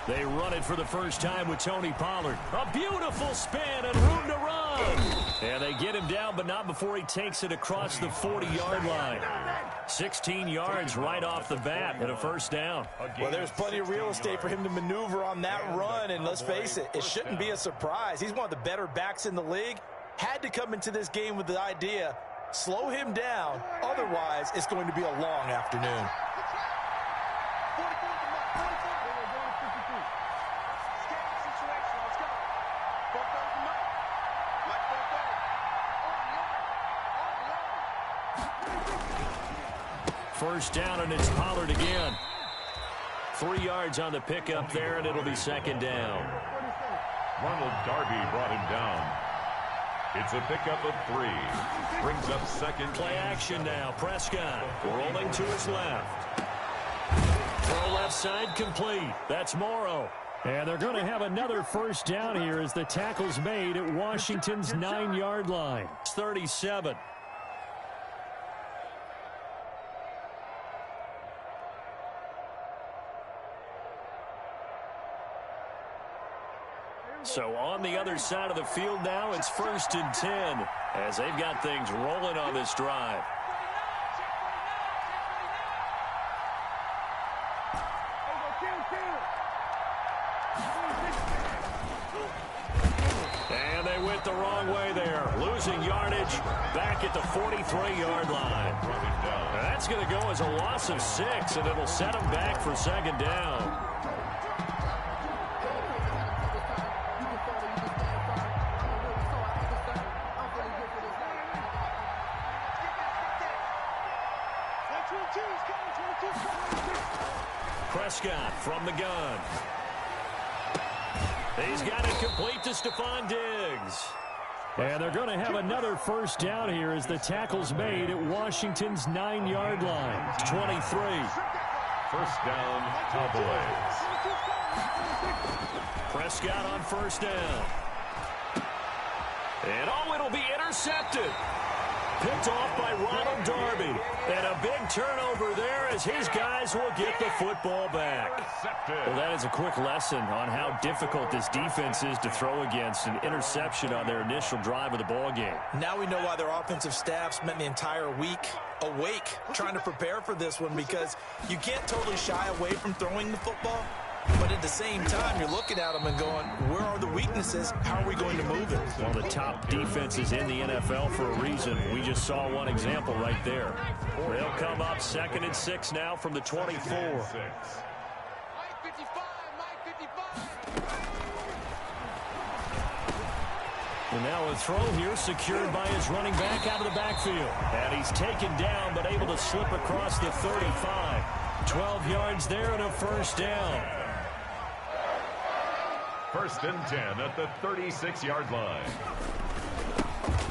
They run it for the first time with Tony Pollard. A beautiful spin and room to run. And they get him down, but not before he takes it across the 40-yard line. 16 yards right off the bat and a first down. Well, there's plenty of real estate for him to maneuver on that run, and let's face it, it shouldn't be a surprise. He's one of the better backs in the league. Had to come into this game with the idea, slow him down, otherwise it's going to be a long afternoon. First down, and it's Pollard again. 3 yards on the pickup there, and it'll be second down. Ronald Darby brought him down. It's a pickup of 3. Brings up second. Play action now. Prescott rolling to his left. Throw left side complete. That's Morrow. And they're going to have another first down here as the tackle's made at Washington's 9-yard line. It's 37. So on the other side of the field now, it's 1st and 10 as they've got things rolling on this drive. And they went the wrong way there, losing yardage back at the 43-yard line. Now that's going to go as a loss of 6, and it'll set them back for second down. Prescott from the gun. He's got it complete to Stephon Diggs. And they're going to have another first down here as the tackle's made at Washington's 9-yard line. 23. First down, Cowboys. Prescott on first down. And it'll be intercepted. Picked off by Ronald Darby. And a big turnover there as his guys will get the football back. Well, that is a quick lesson on how difficult this defense is to throw against. An interception on their initial drive of the ball game. Now we know why their offensive staff spent the entire week awake trying to prepare for this one, because you can't totally shy away from throwing the football. But at the same time, you're looking at them and going, where are the weaknesses? How are we going to move it? One of the top defenses in the NFL for a reason. We just saw one example right there. They'll come up 2nd and 6 now from the 24. And now a throw here secured by his running back out of the backfield. And he's taken down but able to slip across the 35. 12 yards there and a first down. 1st and 10 at the 36-yard line.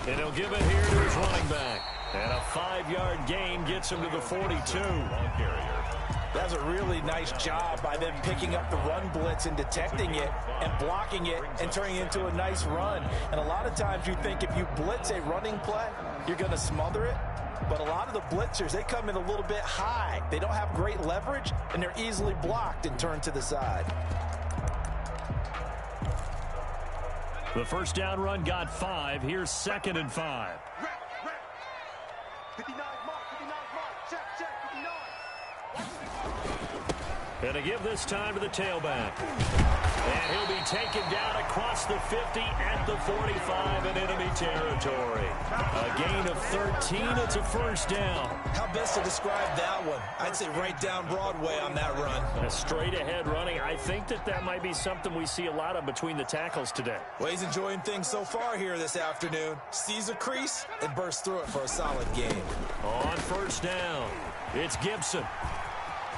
And he'll give it here to his running back. And a 5-yard gain gets him to the 42. That's a really nice job by them picking up the run blitz and detecting it and blocking it and turning it into a nice run. And a lot of times you think if you blitz a running play, you're going to smother it. But a lot of the blitzers, they come in a little bit high. They don't have great leverage, and they're easily blocked and turned to the side. The first down run got 5. Here's 2nd and 5. And to give this time to the tailback. And he'll be taken down across the 50 at the 45 in enemy territory. A gain of 13. It's a first down. How best to describe that one? I'd say right down Broadway on that run. A straight ahead running. I think that might be something we see a lot of between the tackles today. Well, he's enjoying things so far here this afternoon. Sees a crease and bursts through it for a solid game. On first down, it's Gibson.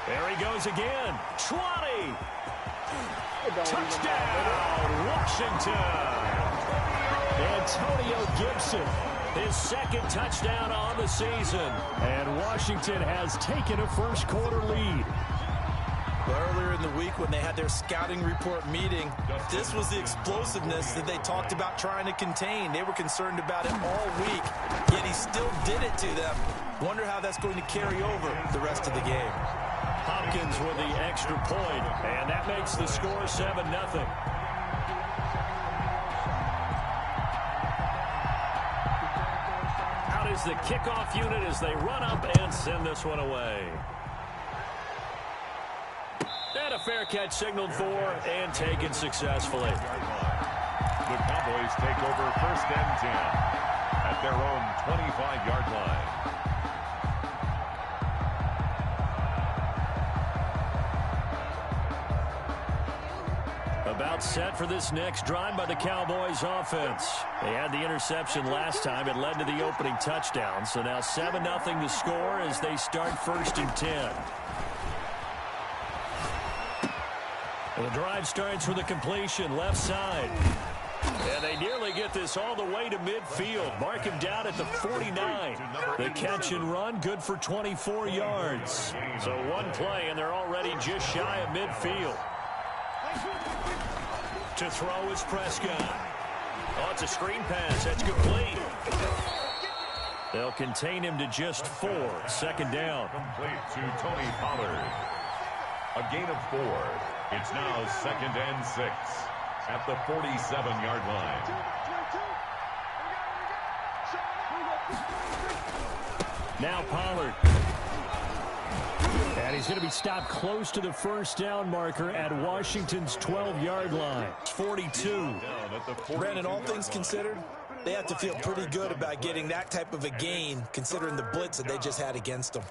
There he goes again. 20. Touchdown, Washington. Antonio Gibson, his 2nd touchdown on the season. And Washington has taken a first quarter lead. Earlier in the week when they had their scouting report meeting, this was the explosiveness that they talked about trying to contain. They were concerned about it all week, yet he still did it to them. Wonder how that's going to carry over the rest of the game. Hopkins with the extra point, and that makes the score 7-0. Out is the kickoff unit as they run up and send this one away. And a fair catch signaled for and taken successfully. The Cowboys take over 1st and 10 at their own 25-yard line. About set for this next drive by the Cowboys offense. They had the interception last time. It led to the opening touchdown. So now 7-0 to score as they start 1st and 10. The drive starts with a completion left side. And they nearly get this all the way to midfield. Mark him down at the 49. The catch and run, good for 24 yards. So one play, and they're already just shy of midfield. To throw is Prescott. Oh, it's a screen pass. That's complete. They'll contain him to just 4. 2nd down. Complete to Tony Pollard. A gain of 4. It's now 2nd and 6 at the 47-yard line. Now Pollard. And he's going to be stopped close to the 1st down marker at Washington's 12-yard line. 42. Brandon, all things considered, they have to feel pretty good about getting that type of a gain considering the blitz that they just had against them.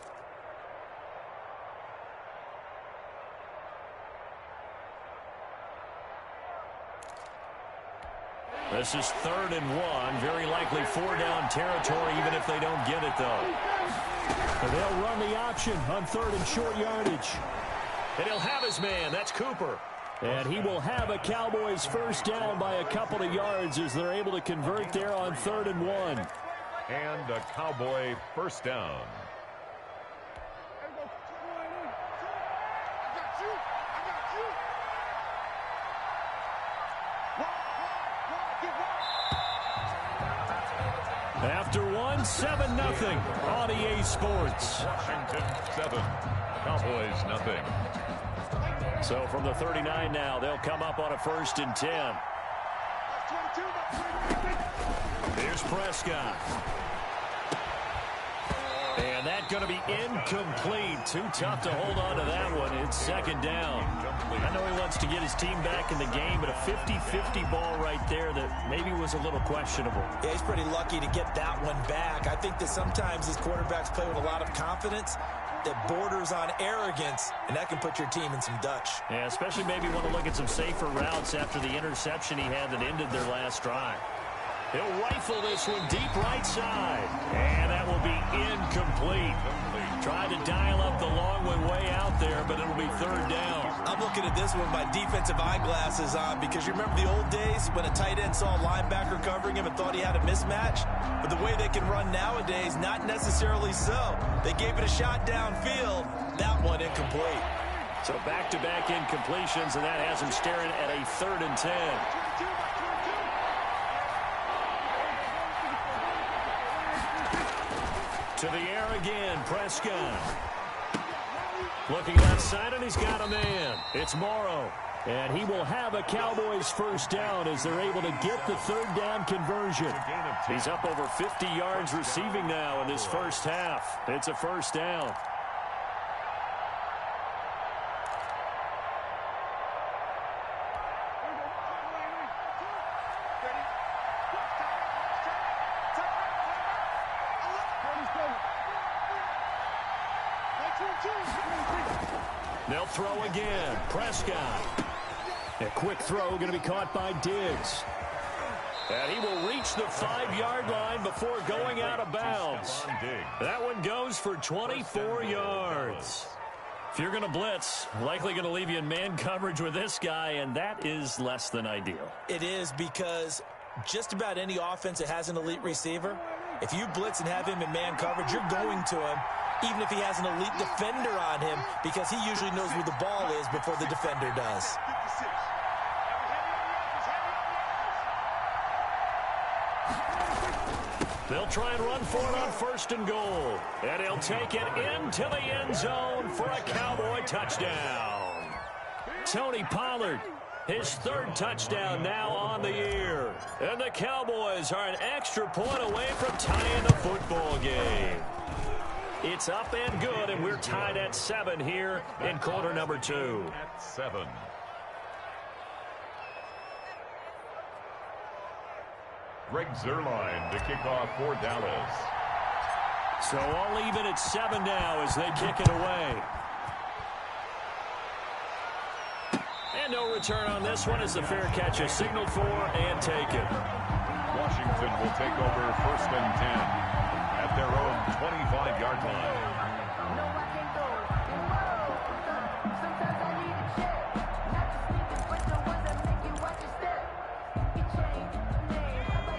This is 3rd and 1. Very likely 4-down territory even if they don't get it, though. They'll run the option on 3rd and short yardage. And he'll have his man. That's Cooper. And he will have a Cowboys 1st down by a couple of yards as they're able to convert there on 3rd and 1. And a Cowboy 1st down. After 7-0 on EA Sports. Washington 7, Cowboys nothing. So from the 39 now, they'll come up on a 1st and 10. Here's Prescott. And that's going to be incomplete. Too tough to hold on to that one. It's 2nd down. I know he wants to get his team back in the game, but a 50-50 ball right there that maybe was a little questionable. Yeah, he's pretty lucky to get that one back. I think that sometimes these quarterbacks play with a lot of confidence that borders on arrogance, and that can put your team in some Dutch. Yeah, especially maybe want to look at some safer routes after the interception he had that ended their last drive. He'll rifle this one deep right side. And that will be incomplete. Tried to dial up the long one way out there, but it'll be 3rd down. I'm looking at this one with my defensive eyeglasses on because you remember the old days when a tight end saw a linebacker covering him and thought he had a mismatch? But the way they can run nowadays, not necessarily so. They gave it a shot downfield. That one incomplete. So back-to-back incompletions, and that has him staring at a 3rd and 10. To the air again, Prescott. Looking outside, and he's got a man. It's Morrow. And he will have a Cowboys 1st down as they're able to get the 3rd down conversion. He's up over 50 yards receiving now in this 1st half. It's a 1st down. They'll throw again. Prescott. A quick throw going to be caught by Diggs. And he will reach the 5-yard line before going out of bounds. That one goes for 24 yards. If you're going to blitz, likely going to leave you in man coverage with this guy, and that is less than ideal. It is because just about any offense that has an elite receiver, if you blitz and have him in man coverage, you're going to him, even if he has an elite defender on him, because he usually knows where the ball is before the defender does. They'll try and run for it on 1st and goal. And he'll take it into the end zone for a Cowboy touchdown. Tony Pollard, his 3rd touchdown now on the year. And the Cowboys are an extra point away from tying the football game. It's up and good, and we're tied at 7 here in quarter number 2. At 7. Greg Zuerlein to kick off for Dallas. So all even at 7 now as they kick it away. And no return on this one as the fair catch is signaled for and taken. Washington will take over 1st and 10 at their own 25-yard line.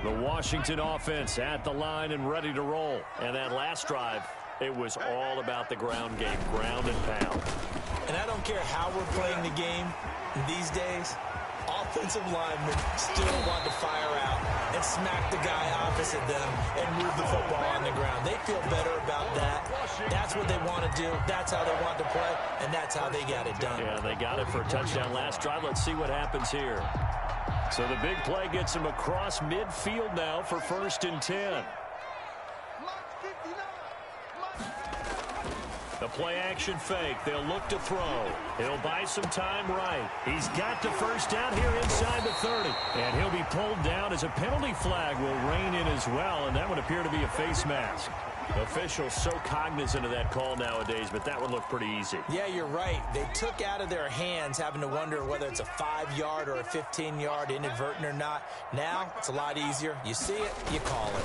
The Washington offense at the line and ready to roll. And that last drive, it was all about the ground game, ground and pound. And I don't care how we're playing the game these days, offensive linemen still want to fire out and smack the guy opposite them and move the football on the ground. They feel better about that. That's what they want to do. That's how they want to play, and that's how they got it done. Yeah, they got it for a touchdown last drive. Let's see what happens here. So the big play gets him across midfield now for 1st and 10. The play action fake. They'll look to throw. He'll buy some time right. He's got the 1st down here inside the 30. And he'll be pulled down as a penalty flag will rein in as well. And that would appear to be a face mask. Officials so cognizant of that call nowadays, but that would look pretty easy. Yeah, you're right. They took out of their hands having to wonder whether it's a 5-yard or a 15-yard inadvertent or not. Now, it's a lot easier. You see it, you call it.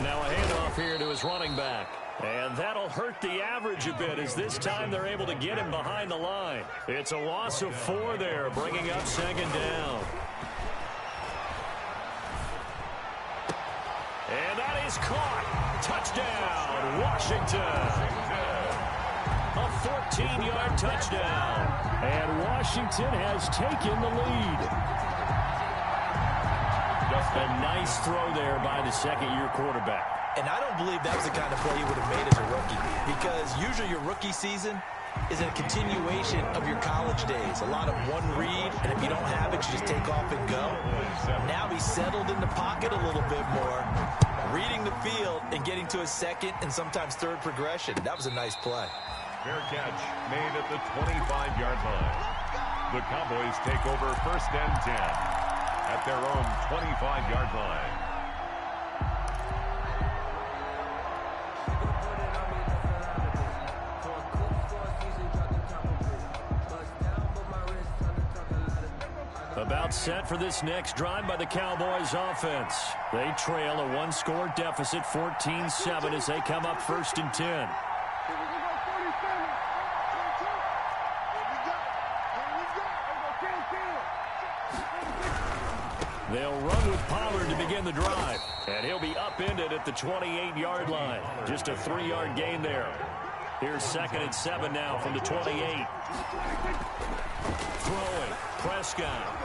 Now a handoff here to his running back. And that'll hurt the average a bit as this time they're able to get him behind the line. It's a loss of 4 there, bringing up 2nd down. And that is caught. Touchdown, Washington. A 14-yard touchdown. And Washington has taken the lead. Just a nice throw there by the 2nd-year quarterback. And I don't believe that was the kind of play you would have made as a rookie, because usually your rookie season is a continuation of your college days. A lot of one read, and if you don't have it, you just take off and go. Now he's settled in the pocket a little bit more, reading the field and getting to a 2nd and sometimes 3rd progression. That was a nice play. Fair catch made at the 25-yard line. The Cowboys take over 1st and 10 at their own 25-yard line. About set for this next drive by the Cowboys offense. They trail a 1-score deficit, 14-7 as they come up 1st and 10. They'll run with Pollard to begin the drive. And he'll be upended at the 28-yard line. Just a 3-yard gain there. Here's 2nd and 7 now from the 28. Throwing. Prescott.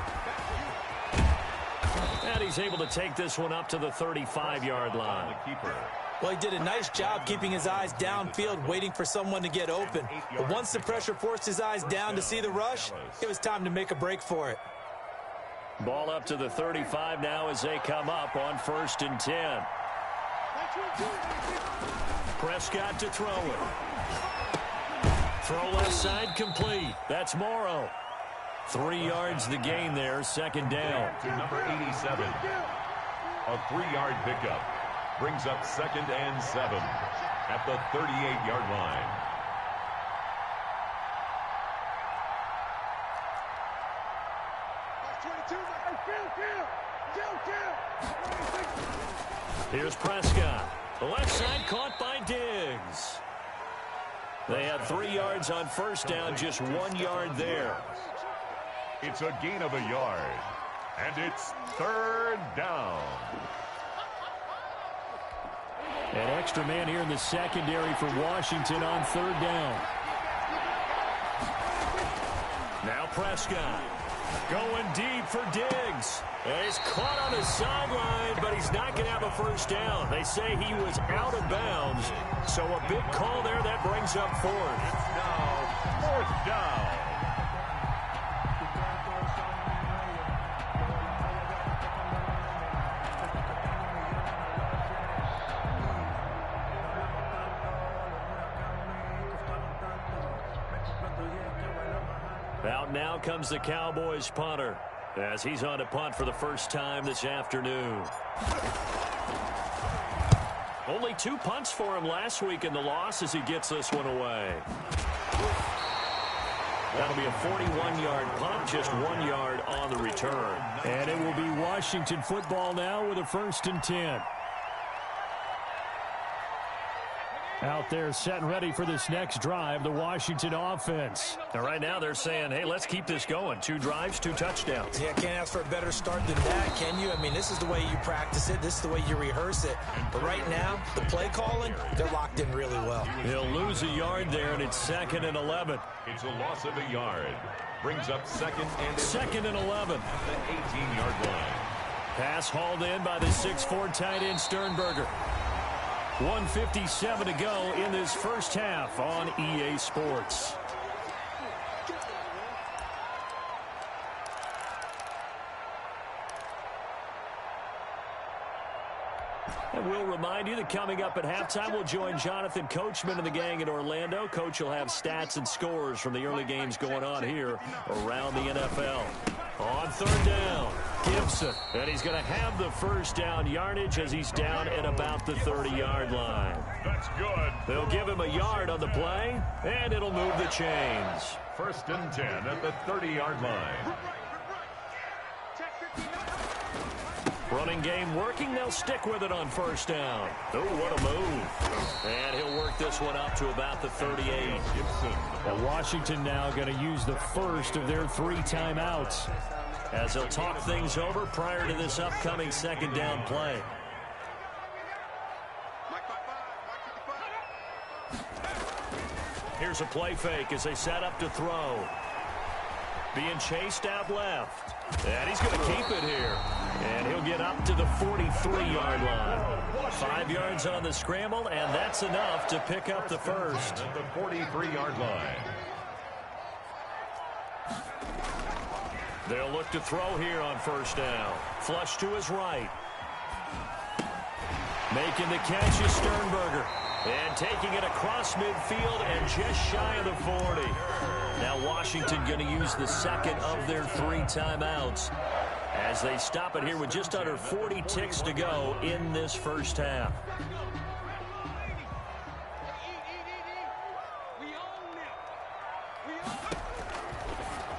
And he's able to take this one up to the 35-yard line. Well, he did a nice job keeping his eyes downfield, waiting for someone to get open. But once the pressure forced his eyes down to see the rush, it was time to make a break for it. Ball up to the 35 now as they come up on 1st and 10. Prescott to throw it. Throw left side complete. That's Morrow. 3 yards the gain there, 2nd down. To number 87. A 3-yard pickup brings up 2nd and 7 at the 38-yard line. Here's Prescott. The left side caught by Diggs. They had 3 yards on 1st down, just 1 yard there. It's a gain of a yard, and it's 3rd down. An extra man here in the secondary for Washington on 3rd down. Now Prescott. Going deep for Diggs. And he's caught on the sideline, but he's not going to have a first down. They say he was out of bounds. So a big call there that brings up fourth. It's now fourth down. Out now comes the Cowboys punter as he's on to punt for the first time this afternoon. Only 2 punts for him last week in the loss as he gets this one away. That'll be a 41-yard punt, just 1 yard on the return. And it will be Washington football now with a 1st and 10. Out there set and ready for this next drive, the Washington offense. Now right now they're saying, hey, let's keep this going. 2 drives, 2 touchdowns. Yeah, can't ask for a better start than that, can you? I mean, this is the way you practice it. This is the way you rehearse it. But right now, the play calling, they're locked in really well. He'll lose a yard there, and it's 2nd and 11. It's a loss of a yard. Brings up 2nd and 11. At the 18-yard line. Pass hauled in by the 6'4" tight end Sternberger. 1:57 to go in this first half on EA Sports. And we'll remind you that coming up at halftime, we'll join Jonathan Coachman and the gang in Orlando. Coach will have stats and scores from the early games going on here around the NFL. On 3rd down, Gibson. And he's going to have the first down yardage as he's down at about the 30-yard line. That's good. They'll give him a yard on the play, and it'll move the chains. 1st and 10 at the 30-yard line. Running game working. They'll stick with it on 1st down. Oh, what a move. And he'll work this one up to about the 38. And Washington now going to use the first of their 3 timeouts, as they'll talk things over prior to this upcoming 2nd down play. Here's a play fake as they set up to throw. Being chased out left. And he's going to keep it here. And he'll get up to the 43-yard line. 5 yards on the scramble, and that's enough to pick up the first. At the 43-yard line. They'll look to throw here on 1st down. Flush to his right. Making the catch is Sternberger. And taking it across midfield and just shy of the 40. Now Washington going to use the 2nd of their 3 timeouts as they stop it here with just under 40 ticks to go in this first half.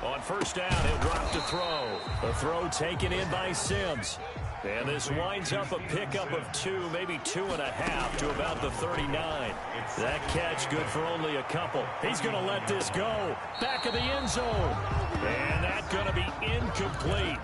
On 1st down, he'll drop to throw. The throw taken in by Sims. And this winds up a pickup of 2, maybe 2.5 to about the 39. That catch good for only a couple. He's going to let this go. Back of the end zone. And that's going to be incomplete.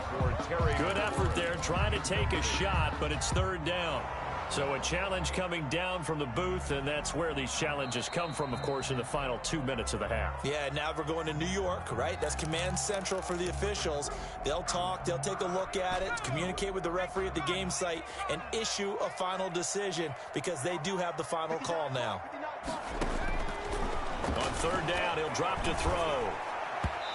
Good effort there trying to take a shot, but it's 3rd down. So a challenge coming down from the booth, and that's where these challenges come from, of course, in the final 2 minutes of the half. Yeah, now we're going to New York, right? That's command central for the officials. They'll talk, they'll take a look at it, communicate with the referee at the game site, and issue a final decision because they do have the final call now. On 3rd down, he'll drop to throw.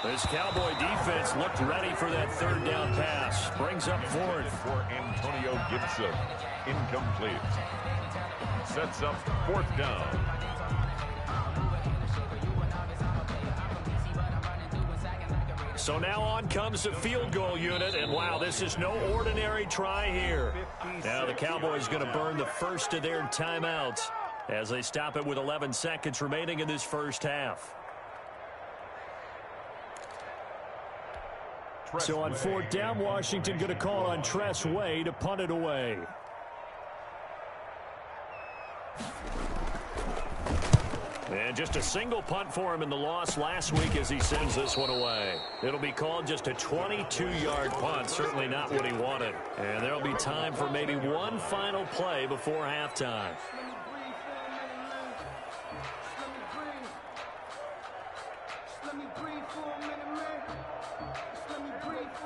This Cowboy defense looked ready for that 3rd down pass. Brings up 4th. For Antonio Gibson. Incomplete. Sets up 4th down. So now on comes the field goal unit, and wow, this is no ordinary try here. Now the Cowboys going to burn the first of their timeouts as they stop it with 11 seconds remaining in this first half. So on 4th down, Washington going to call on Tress Way to punt it away. And just a single punt for him in the loss last week as he sends this one away. It'll be called just a 22-yard punt, certainly not what he wanted. And there'll be time for maybe one final play before halftime.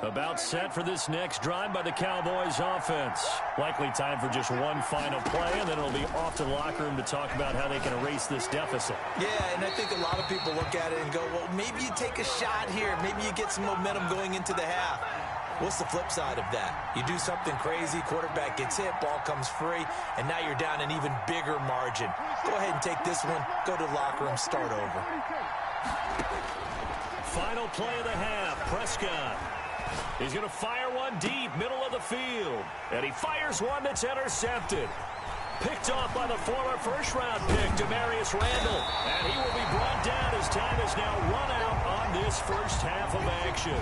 About set for this next drive by the Cowboys offense. Likely time for just one final play, and then it'll be off to the locker room to talk about how they can erase this deficit. Yeah, and I think a lot of people look at it and go, well, maybe you take a shot here. Maybe you get some momentum going into the half. What's the flip side of that? You do something crazy, quarterback gets hit, ball comes free, and now you're down an even bigger margin. Go ahead and take this one, go to the locker room, start over. Final play of the half, Prescott. He's going to fire one deep, middle of the field. And he fires one that's intercepted. Picked off by the former first-round pick, Demarius Randall. And he will be brought down as time is now run out on this first half of action.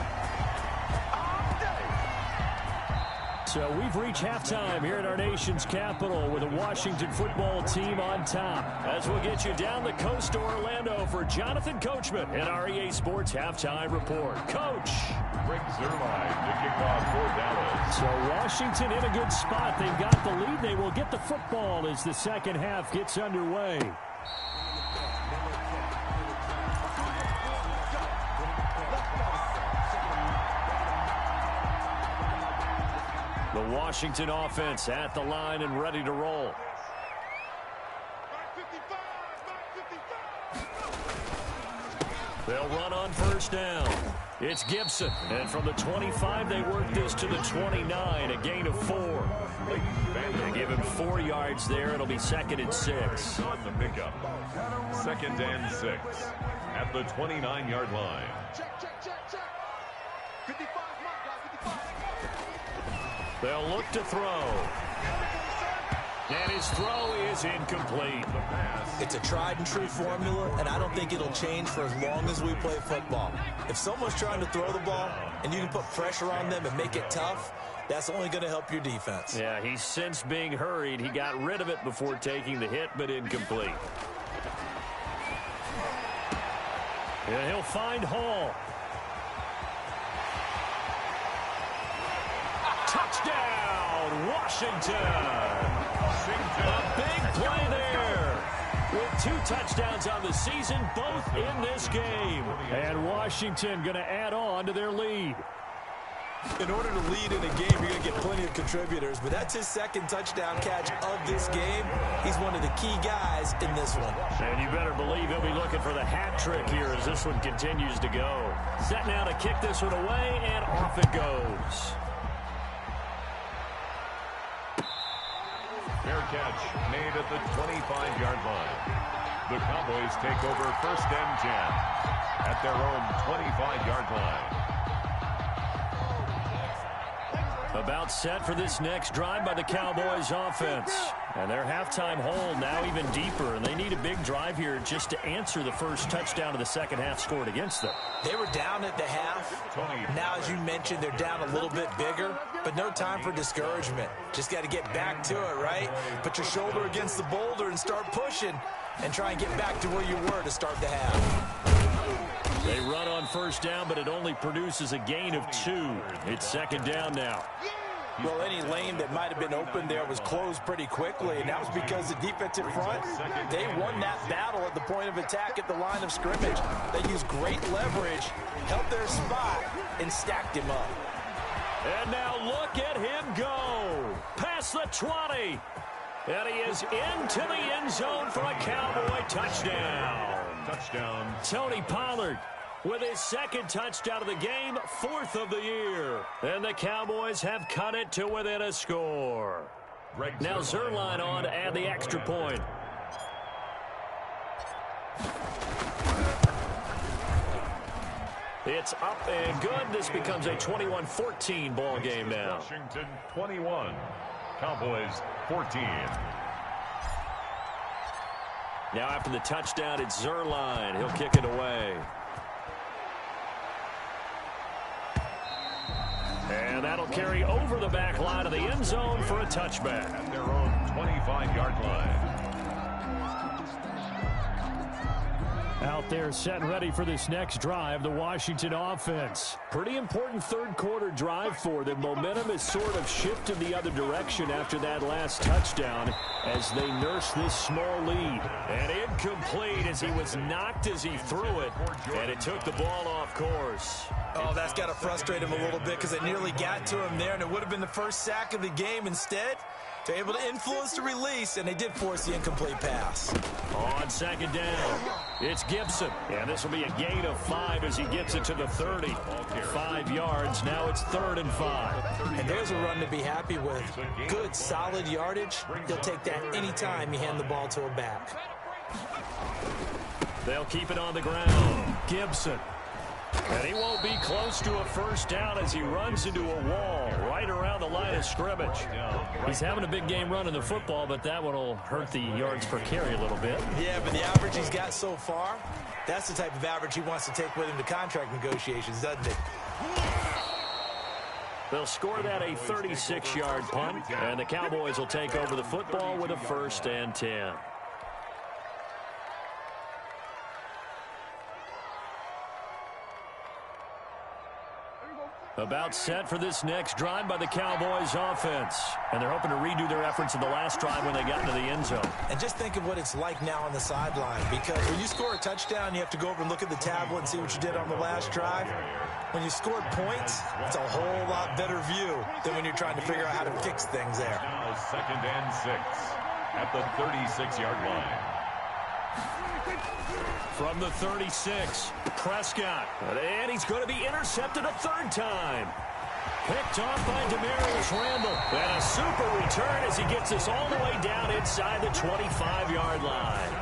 So we've reached halftime here at our nation's capital with the Washington football team on top. As we'll get you down the coast to Orlando for Jonathan Coachman and our EA Sports Halftime Report. Coach. Greg Zuerlein to kick off for Dallas. So Washington in a good spot. They've got the lead. They will get the football as the second half gets underway. The Washington offense at the line and ready to roll. They'll run on first down. It's Gibson. And from the 25, they work this to the 29, a gain of 4. They give him 4 yards there. It'll be 2nd and 6. On the pickup. 2nd and 6 at the 29-yard line. They'll look to throw. And his throw is incomplete. It's a tried-and-true formula, and I don't think it'll change for as long as we play football. If someone's trying to throw the ball, and you can put pressure on them and make it tough, that's only going to help your defense. Yeah, he's since being hurried. He got rid of it before taking the hit, but incomplete. And he'll find Hall. Touchdown, Washington. A big play there. With 2 touchdowns on the season, both in this game. And Washington going to add on to their lead. In order to lead in a game, you're going to get plenty of contributors, but that's his 2nd touchdown catch of this game. He's one of the key guys in this one. And you better believe he'll be looking for the hat trick here as this one continues to go. Set now to kick this one away, and off it goes. Fair catch made at the 25-yard line. The Cowboys take over 1st and 10 at their own 25-yard line. About set for this next drive by the Cowboys offense. And their halftime hole now even deeper, and they need a big drive here just to answer the first touchdown of the second half scored against them. They were down at the half. Now, as you mentioned, they're down a little bit bigger, but no time for discouragement. Just got to get back to it, right? Put your shoulder against the boulder and start pushing and try and get back to where you were to start the half. They run on first down, but it only produces a gain of 2. It's 2nd down now. Well, any lane that might have been open there was closed pretty quickly, and that was because the defensive front, they won that battle at the point of attack at the line of scrimmage. They used great leverage, held their spot, and stacked him up. And now look at him go. Past the 20. And he is into the end zone for a Cowboy touchdown. Touchdown. Tony Pollard with his 2nd touchdown of the game, 4th of the year. And the Cowboys have cut it to within a score. Now Zuerlein on to add the extra point. It's up and good. This becomes a 21-14 ball game now. Washington 21, Cowboys 14. Now after the touchdown, it's Zuerlein. He'll kick it away. And that'll carry over the back line of the end zone for a touchback. At their own 25-yard line. Out there set and ready for this next drive, the Washington offense. Pretty important third quarter drive for them. Momentum has sort of shifted the other direction after that last touchdown as they nurse this small lead. And incomplete as he was knocked as he threw it, and it took the ball off course. Oh, that's got to frustrate him a little bit because it nearly got to him there, and it would have been the first sack of the game. Instead, they're able to influence the release, and they did force the incomplete pass. On second down, it's Gibson. And this will be a gain of 5 as he gets it to the 30. 5 yards. Now it's 3rd and 5. And there's a run to be happy with. Good, solid yardage. He'll take that anytime you hand the ball to a back. They'll keep it on the ground. Gibson. And he won't be close to a first down as he runs into a wall right around the line of scrimmage. He's having a big game running the football, but that one will hurt the yards per carry a little bit. Yeah, but the average he's got so far, that's the type of average he wants to take with him to contract negotiations, doesn't it? They'll score that a 36-yard punt, and the Cowboys will take over the football with a 1st and 10. About set for this next drive by the Cowboys offense. And they're hoping to redo their efforts in the last drive when they got into the end zone. And just think of what it's like now on the sideline, because when you score a touchdown, you have to go over and look at the tablet and see what you did on the last drive. When you scored points, it's a whole lot better view than when you're trying to figure out how to fix things there. Now 2nd and 6 at the 36-yard line. From the 36, Prescott. And he's going to be intercepted a 3rd time. Picked off by Demarius Randall. And a super return as he gets us all the way down inside the 25-yard line.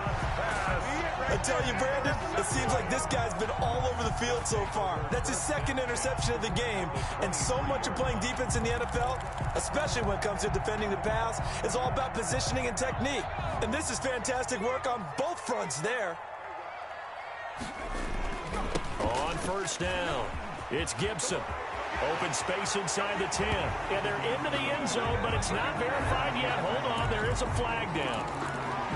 I tell you, Brandon, it seems like this guy's been all over the field so far. That's his 2nd interception of the game. And so much of playing defense in the NFL, especially when it comes to defending the pass, is all about positioning and technique. And this is fantastic work on both fronts there. On 1st down, it's Gibson. Open space inside the 10. And they're into the end zone, but it's not verified yet. Hold on, there is a flag down.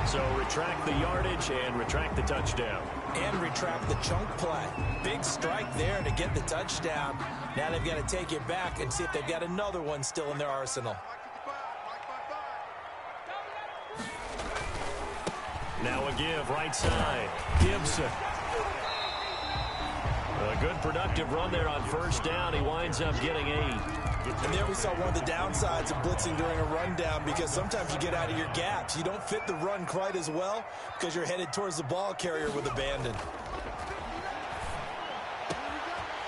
So retract the yardage and retract the touchdown. And retract the chunk play. Big strike there to get the touchdown. Now they've got to take it back and see if they've got another one still in their arsenal. Now a give right side. Gibson. A good productive run there on 1st down. He winds up getting 8. And there we saw one of the downsides of blitzing during a rundown, because sometimes you get out of your gaps. You don't fit the run quite as well because you're headed towards the ball carrier with abandon.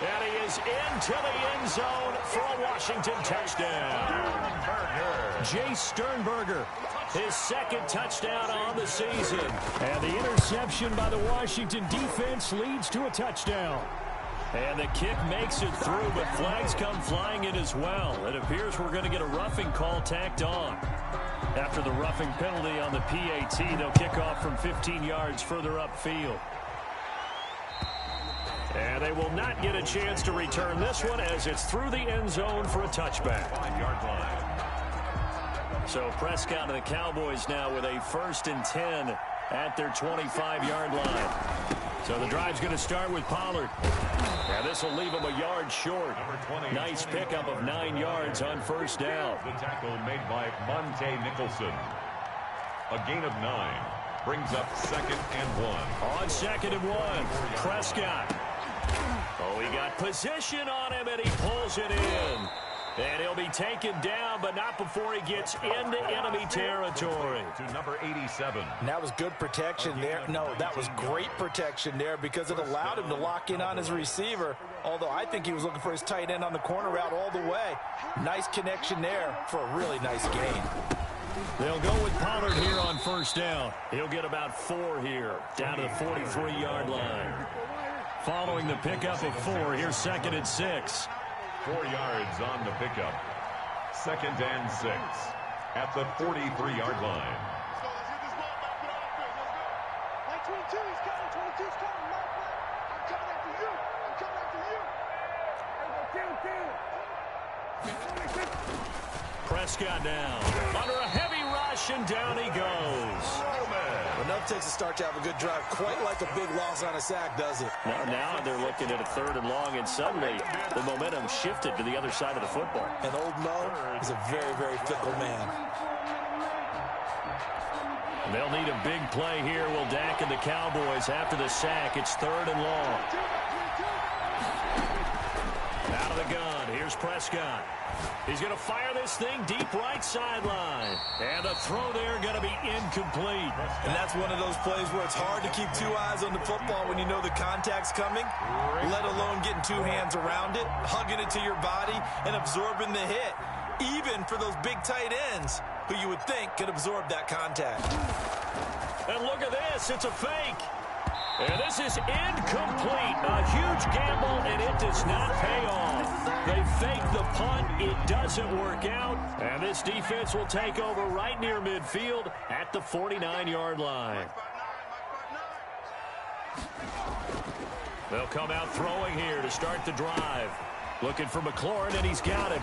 And he is into the end zone for a Washington touchdown. Jay Sternberger, his 2nd touchdown on the season. And the interception by the Washington defense leads to a touchdown. And the kick makes it through, but flags come flying in as well. It appears we're going to get a roughing call tacked on. After the roughing penalty on the PAT, they'll kick off from 15 yards further upfield. And they will not get a chance to return this one as it's through the end zone for a touchback. 5-yard line. So Prescott and the Cowboys now with a 1st and 10 at their 25-yard line. So the drive's going to start with Pollard. And this will leave him a yard short. Nice pickup of 9 yards on 1st down. The tackle made by Monte Nicholson. A gain of 9 brings up 2nd and 1. On 2nd and 1, Prescott. Oh, he got position on him, and he pulls it in. And he'll be taken down, but not before he gets into enemy territory. To number 87. And that was good protection there. No, that was great protection there because it allowed him to lock in on his receiver. Although I think he was looking for his tight end on the corner route all the way. Nice connection there for a really nice gain. They'll go with Pollard here on 1st down. He'll get about 4 here, down to the 43-yard line. Following the pickup of 4, here's 2nd and 6. 4 yards on the pickup. 2nd and 6 at the 43-yard line. 22 is coming. 22 is coming. I'm coming after you. I'm coming after you. Prescott now. Under a heavy rush, and down he goes. Enough takes a start to have a good drive. Quite like a big loss on a sack, does it? Now they're looking at a 3rd and long, and suddenly the momentum shifted to the other side of the football. And old Mo is a very, very fickle man. They'll need a big play here, will Dak and the Cowboys after the sack. It's 3rd and long. Out of the gun, here's Prescott. He's going to fire this thing deep right sideline. And the throw there going to be incomplete. And that's one of those plays where it's hard to keep 2 eyes on the football when you know the contact's coming, let alone getting 2 hands around it, hugging it to your body, and absorbing the hit. Even for those big tight ends who you would think could absorb that contact. And look at this. It's a fake. And this is incomplete. A huge gamble, and it does not pay off. They fake the punt. It doesn't work out. And this defense will take over right near midfield at the 49-yard line. They'll come out throwing here to start the drive. Looking for McLaurin, and he's got him.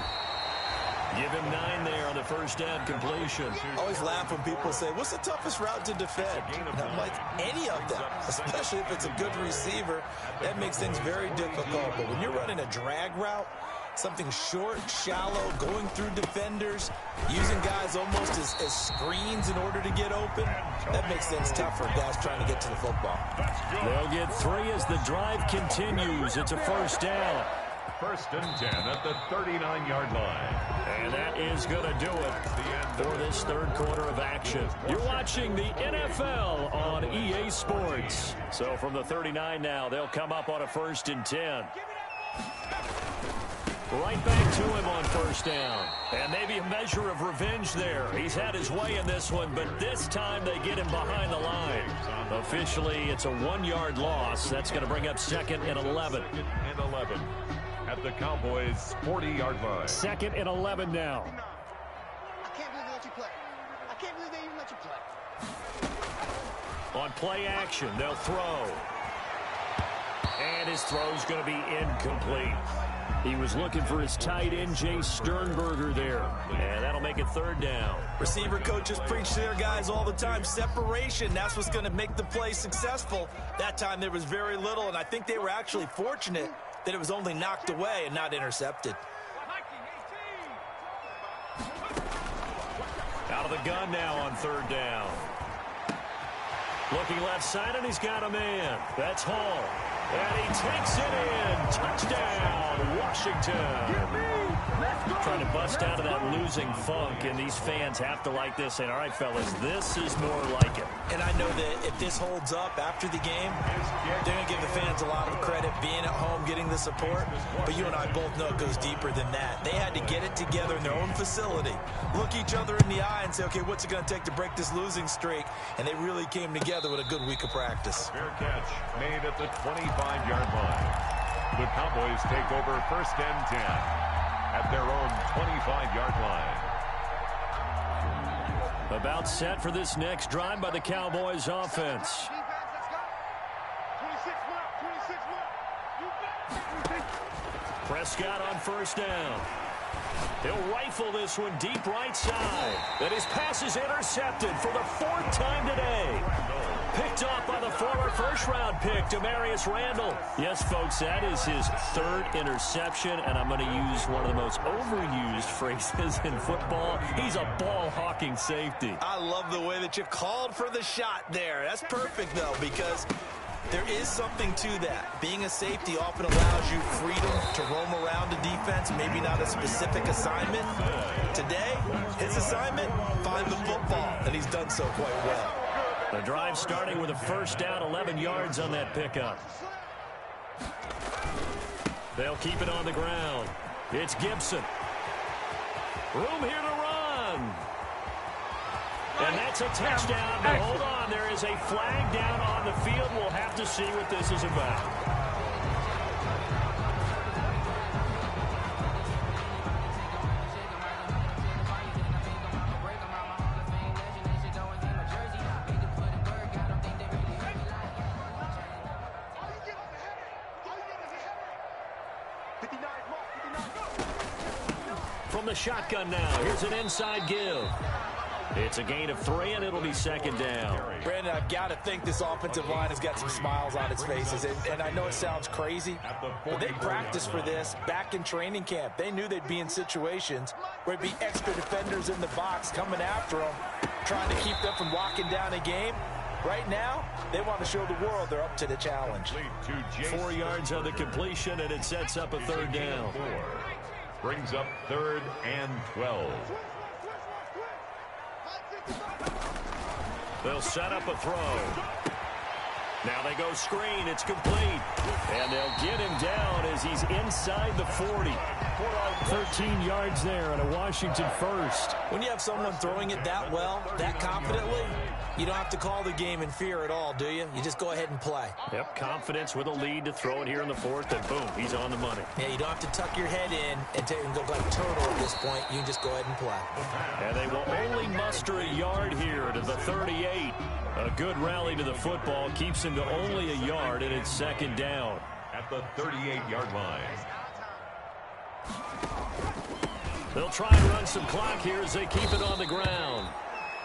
Give him 9 there on the first down completion. I always laugh when people say, what's the toughest route to defend? And I'm like, any of them, especially if it's a good receiver. That makes things very difficult. But when you're running a drag route, something short, shallow, going through defenders, using guys almost as screens in order to get open, that makes things tough for guys trying to get to the football. They'll get 3 as the drive continues. It's a first down. 1st and 10 at the 39-yard line. And that is going to do it for this 3rd quarter of action. You're watching the NFL on EA Sports. So from the 39 now, they'll come up on a 1st and 10. Right back to him on 1st down. And maybe a measure of revenge there. He's had his way in this one, but this time they get him behind the line. Officially, it's a 1-yard loss. That's going to bring up 2nd and 11. 2nd and 11. At the Cowboys' 40-yard line. 2nd and 11 now. I can't believe they let you play. I can't believe they even let you play. On play action, they'll throw. And his throw's going to be incomplete. He was looking for his tight end, Jay Sternberger there. And that'll make it 3rd down. Receiver coaches preach to their guys all the time. Separation, that's what's going to make the play successful. That time there was very little, and I think they were actually fortunate that it was only knocked away and not intercepted. Out of the gun now on 3rd down. Looking left side, and he's got a man. That's Hall. And he takes it in. Touchdown, Washington. Trying to bust out of that losing funk, and these fans have to like this. And all right, fellas, this is more like it. And I know that if this holds up after the game, they're going to give the fans a lot of credit being at home, getting the support. But you and I both know it goes deeper than that. They had to get it together in their own facility, look each other in the eye and say, okay, what's it going to take to break this losing streak? And they really came together with a good week of practice. Fair catch made at the 25-yard line. The Cowboys take over 1st and 10 at their own 25-yard line. About set for this next drive by the Cowboys offense. Prescott on 1st down. He'll rifle this one deep right side. And his pass is intercepted for the 4th time today. Picked off by the former first-round pick, Demarius Randall. Yes, folks, that is his 3rd interception, and I'm going to use one of the most overused phrases in football. He's a ball-hawking safety. I love the way that you called for the shot there. That's perfect, though, because there is something to that. Being a safety often allows you freedom to roam around a defense, maybe not a specific assignment. Today, his assignment, find the football, and he's done so quite well. The drive starting with a 1st down, 11 yards on that pickup. They'll keep it on the ground. It's Gibson. Room here to run. And that's a touchdown. But hold on, there is a flag down on the field. We'll have to see what this is about. From the shotgun now, here's an inside give. It's a gain of 3, and it'll be second down. Brandon, I've got to think this offensive line has got some smiles on its faces. And I know it sounds crazy, but they practiced for this back in training camp. They knew they'd be in situations where it'd be extra defenders in the box coming after them, trying to keep them from locking down a game. Right now, they want to show the world they're up to the challenge. 4 yards on the completion, and it sets up a third down. Brings up 3rd and 12. They'll set up a throw. Now they go screen. It's complete. And they'll get him down as he's inside the 40. 13 yards there on a Washington first. When you have someone throwing it that well, that confidently, you don't have to call the game in fear at all, do you? You just go ahead and play. Yep, confidence with a lead to throw it here in the 4th, and boom, he's on the money. Yeah, you don't have to tuck your head in and go like turtle at this point. You can just go ahead and play. And they will only muster a yard here to the 38. A good rally to the football keeps him to only a yard, and it's second down. At the 38-yard line. They'll try and run some clock here as they keep it on the ground.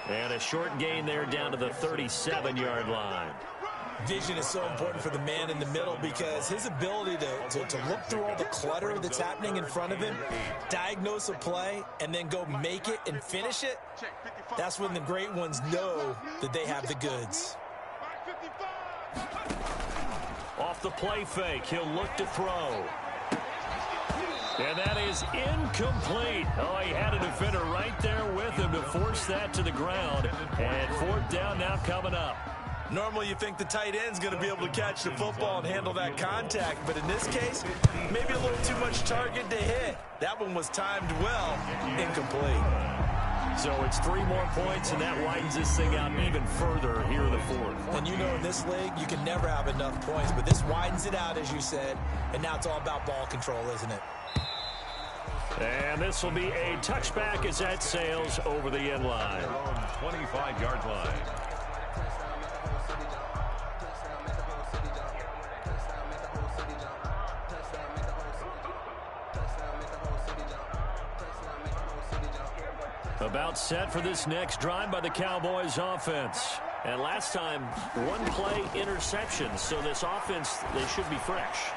And a short gain there down to the 37-yard line. Vision is so important for the man in the middle because his ability to look through all the clutter that's happening in front of him, diagnose a play, and then go make it and finish it, that's when the great ones know that they have the goods. Off the play fake, he'll look to throw. And that is incomplete. Oh, he had a defender right there with him to force that to the ground. And 4th down now coming up. Normally you think the tight end's going to be able to catch the football and handle that contact, but in this case, maybe a little too much target to hit. That one was timed well, incomplete. So it's 3 more points, and that widens this thing out even further here in the 4th. And you know in this league, you can never have enough points, but this widens it out, as you said, and now it's all about ball control, isn't it? And this will be a touchback as that sails over the end line. 25-yard line. About set for this next drive by the Cowboys offense. And last time, 1 play interception. So this offense, they should be fresh.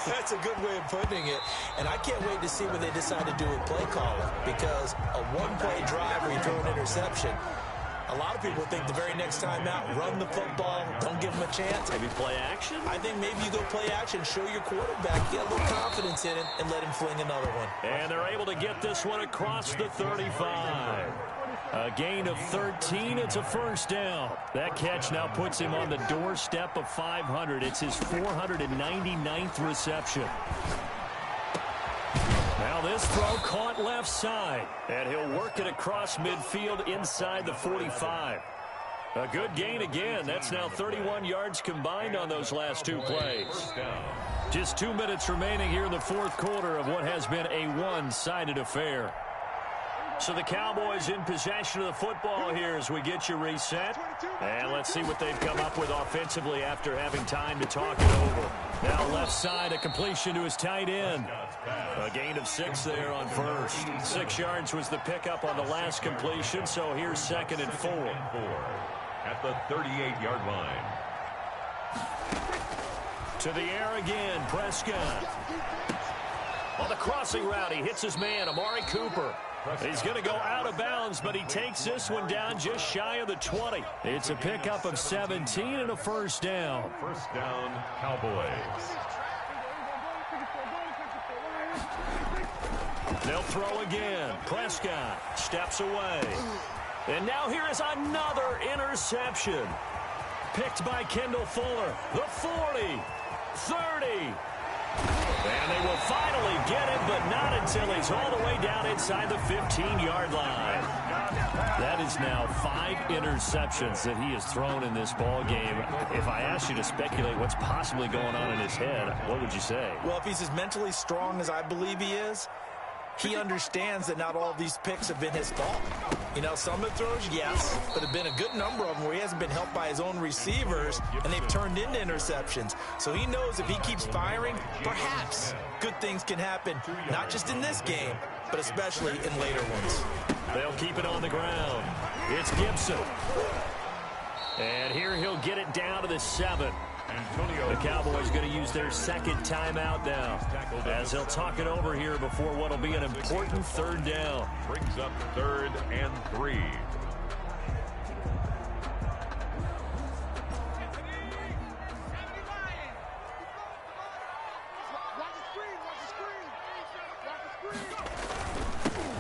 That's a good way of putting it. And I can't wait to see what they decide to do with play calling. Because a 1-play drive where you throw an interception, a lot of people think the very next time out, run the football, don't give them a chance. Maybe play action? I think maybe you go play action, show your quarterback, get a little confidence in him, and let him fling another one. And they're able to get this one across the 35. A gain of 13. It's a first down. That catch now puts him on the doorstep of 500. It's his 499th reception. Now this throw caught left side. And he'll work it across midfield inside the 45. A good gain again. That's now 31 yards combined on those last 2 plays. Just 2 minutes remaining here in the 4th quarter of what has been a one-sided affair. So the Cowboys in possession of the football here as we get you reset. And let's see what they've come up with offensively after having time to talk it over. Now left side, a completion to his tight end. A gain of 6 there on first. 6 yards was the pickup on the last completion, so here's 2nd and 4. At the 38-yard line. To the air again, Prescott. On the crossing route, he hits his man, Amari Cooper. He's going to go out of bounds, but he takes this one down just shy of the 20. It's a pickup of 17 and a first down. First down, Cowboys. They'll throw again. Prescott steps away. And now here is another interception. Picked by Kendall Fuller. The 40, 30. And they will finally get him, but not until he's all the way down inside the 15-yard line. That is now 5 interceptions that he has thrown in this ball game. If I asked you to speculate what's possibly going on in his head, what would you say? Well, if he's as mentally strong as I believe he is, he understands that not all of these picks have been his fault. You know, some of the throws, yes, but have been a good number of them where he hasn't been helped by his own receivers, and they've turned into interceptions. So he knows if he keeps firing, perhaps good things can happen, not just in this game, but especially in later ones. They'll keep it on the ground. It's Gibson. And here he'll get it down to the 7. The Cowboys going to use their second timeout now, as they'll talk it over here before what will be an important 3rd down. Brings up 3rd and 3.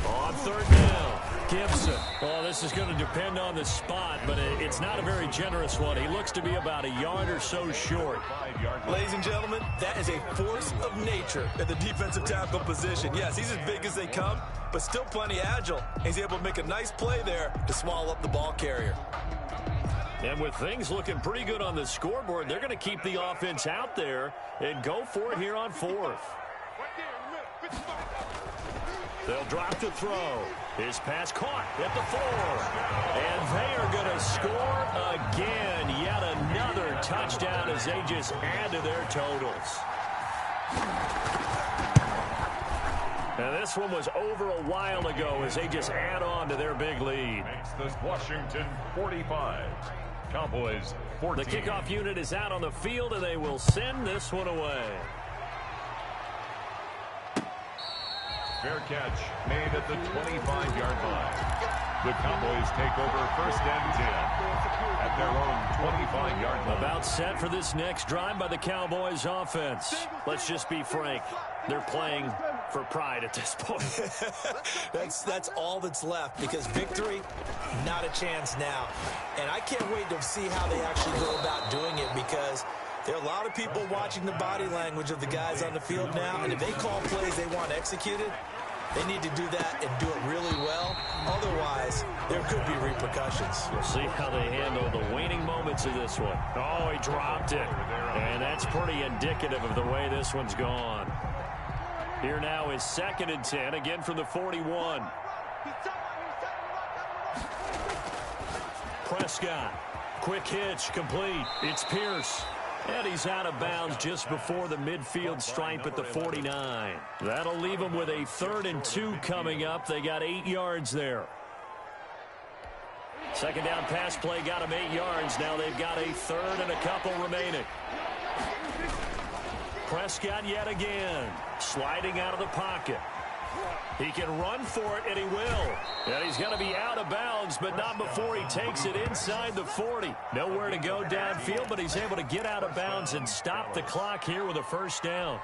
On 3rd down, Gibson. Well, this is going to depend on the spot, but it's not a very generous one. He looks to be about a yard or so short. Ladies and gentlemen, that is a force of nature at the defensive tackle position. Yes, he's as big as they come, but still plenty agile. He's able to make a nice play there to swallow up the ball carrier. And with things looking pretty good on the scoreboard, they're going to keep the offense out there and go for it here on 4th. They'll drop to throw. His pass caught at the 4. And they are going to score again. Yet another touchdown as they just add to their totals. And this one was over a while ago as they just add on to their big lead. Makes this Washington 45. Cowboys 14. The kickoff unit is out on the field, and they will send this one away. Fair catch made at the 25-yard line. The Cowboys take over 1st and 10 at their own 25-yard line. About set for this next drive by the Cowboys offense. Let's just be frank. They're playing for pride at this point. That's all that's left, because victory, not a chance now. And I can't wait to see how they actually go about doing it, because there are a lot of people watching the body language of the guys on the field now, and if they call plays they want executed, they need to do that and do it really well. Otherwise, there could be repercussions. We'll see how they handle the waning moments of this one. Oh, he dropped it. And that's pretty indicative of the way this one's gone. Here now is 2nd and 10, again from the 41. Prescott. Quick hitch, complete. It's Pierce. And he's out of bounds just before the midfield stripe at the 49. That'll leave them with a 3rd and 2 coming up. They got 8 yards there. 2nd down pass play got them 8 yards. Now they've got a 3rd and a couple remaining. Prescott yet again, sliding out of the pocket. He can run for it, and he will. And he's going to be out of bounds, but not before he takes it inside the 40. Nowhere to go downfield, but he's able to get out of bounds and stop the clock here with a 1st down.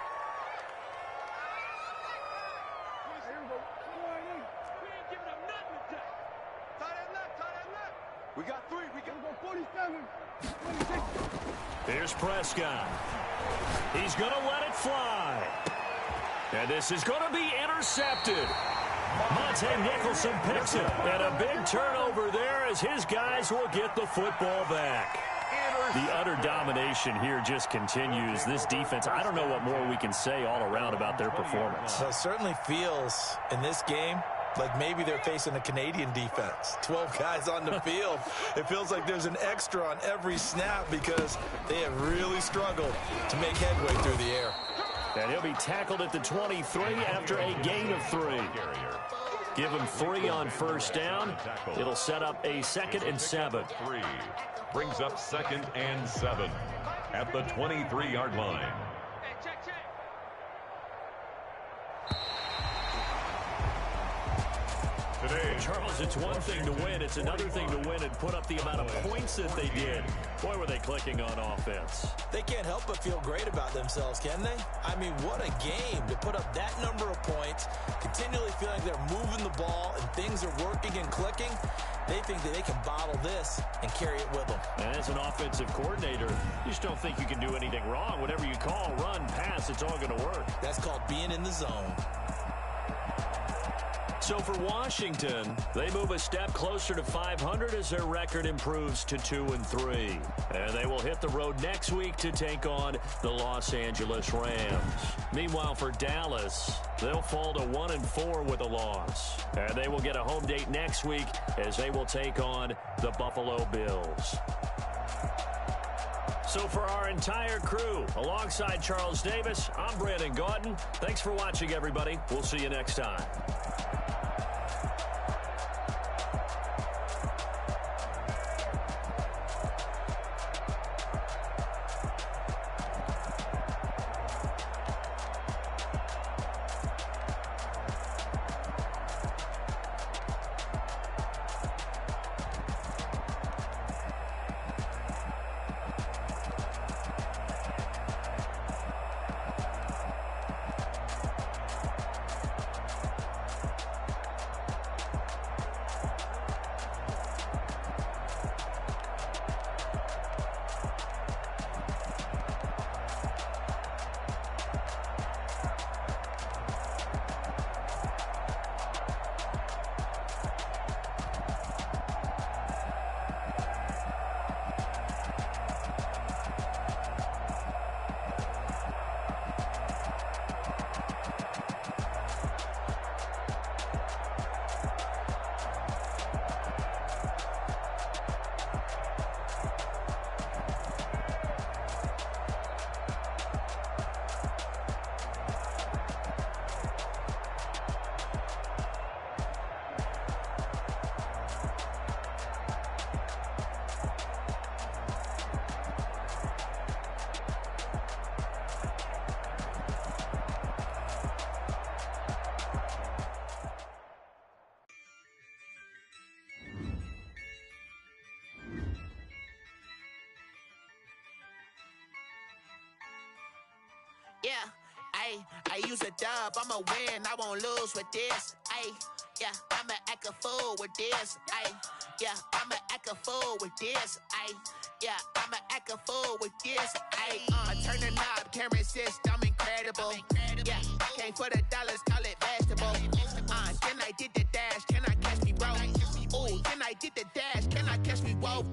We got 3. We got 47. Here's Prescott. He's going to let it fly. And this is going to be intercepted. Monte Nicholson picks it. And a big turnover there as his guys will get the football back. The utter domination here just continues. This defense, I don't know what more we can say all around about their performance. Well, it certainly feels in this game like maybe they're facing a Canadian defense. 12 guys on the field. It feels like there's an extra on every snap because they have really struggled to make headway through the air. And he'll be tackled at the 23 after a gain of 3. Give him 3 on 1st down. It'll set up a 2nd and 7. 3 brings up 2nd and 7 at the 23-yard line. Today, Charles, it's one thing to win. It's another thing to win and put up the amount of points that they did. Boy, were they clicking on offense. They can't help but feel great about themselves, can they? I mean, what a game to put up that number of points, continually feeling they're moving the ball and things are working and clicking. They think that they can bottle this and carry it with them. And as an offensive coordinator, you just don't think you can do anything wrong. Whatever you call, run, pass, it's all going to work. That's called being in the zone. So for Washington, they move a step closer to 500 as their record improves to 2-3. And they will hit the road next week to take on the Los Angeles Rams. Meanwhile, for Dallas, they'll fall to 1-4 with a loss. And they will get a home date next week as they will take on the Buffalo Bills. So for our entire crew, alongside Charles Davis, I'm Brandon Gaudin. Thanks for watching, everybody. We'll see you next time. Yeah, I use a dub, I'ma win, I won't lose with this. Yeah, I'ma act a fool with this. Yeah, I'ma act a fool with this. Yeah, I'ma act a fool with this. Turn the knob, camera assist, I'm incredible. Yeah, came for the dollars, call it vegetable. Then I did the dash, can I catch me, bro? Ooh, then I did the dash, can I catch me, whoa?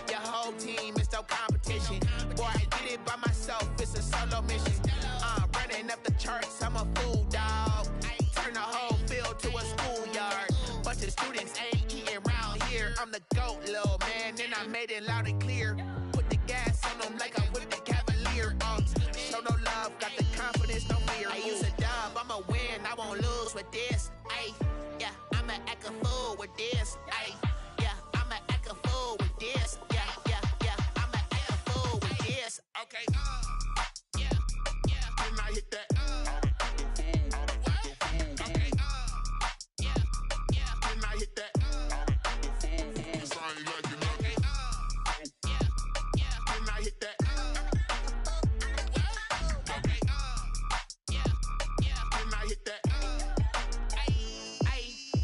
Your whole team is no competition. Boy, I did it by myself, it's a solo mission. Running up the charts, I'm a fool, dog. Turn the whole field to a schoolyard. Bunch of students ain't eating round here. I'm the GOAT, little man, and I made it loud and clear. Put the gas on them like I whipped the Cavalier. Show no love, got the confidence, no fear. I use a dub, I'ma win, I won't lose with this. Yeah, I'ma act a fool with this. Yeah, I'ma act a fool with this. Yeah, I'ma act a fool with this. Okay, yeah, then I hit that. Okay, yeah, then I hit that. Sorry, like you know. Okay, yeah, then I hit that. Okay, yeah, then I hit that.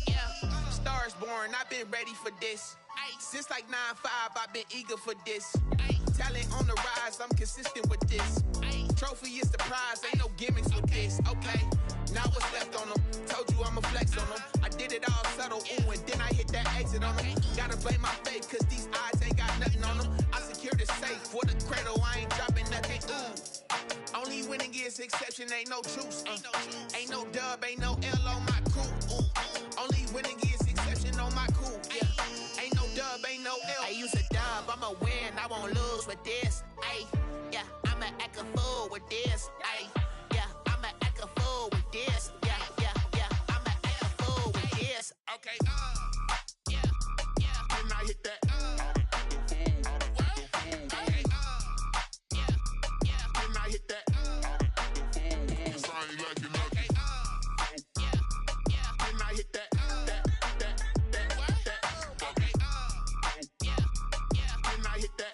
Yeah, Stars born, I've been ready for this. Since like 9-5, I've been eager for this. Talent on the rise, I'm consistent with this. Trophy is the prize, ain't no gimmicks with this. Okay, now what's left on them? Told you I'ma flex on them. I did it all subtle, ooh, and then I hit that exit on them. Gotta blame my faith, cause these odds ain't got nothing on them. I secure the safe for the cradle, I ain't dropping nothing, ooh. Only winning is exception, ain't no truce. Ain't no dub, ain't no L on my crew. Only winning is exception on my crew. Yeah, ain't no dub, ain't no L. I use a dub, I'ma win, I won't lose with this. Yeah, I'ma act a fool with this. Yeah, I'ma act a fool with this. Yeah, I'ma act a fool with this. Okay, yeah, then I hit that. Okay, yeah, then I hit that. Sorry, like you know. Okay, yeah, then I hit that. Okay, yeah, then I hit that.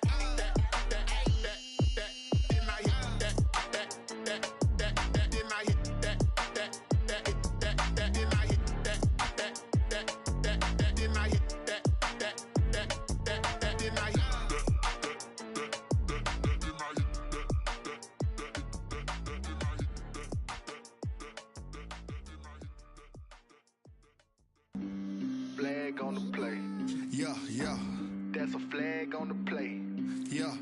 Flag on the play. Yeah. That's a flag on the play. Yeah.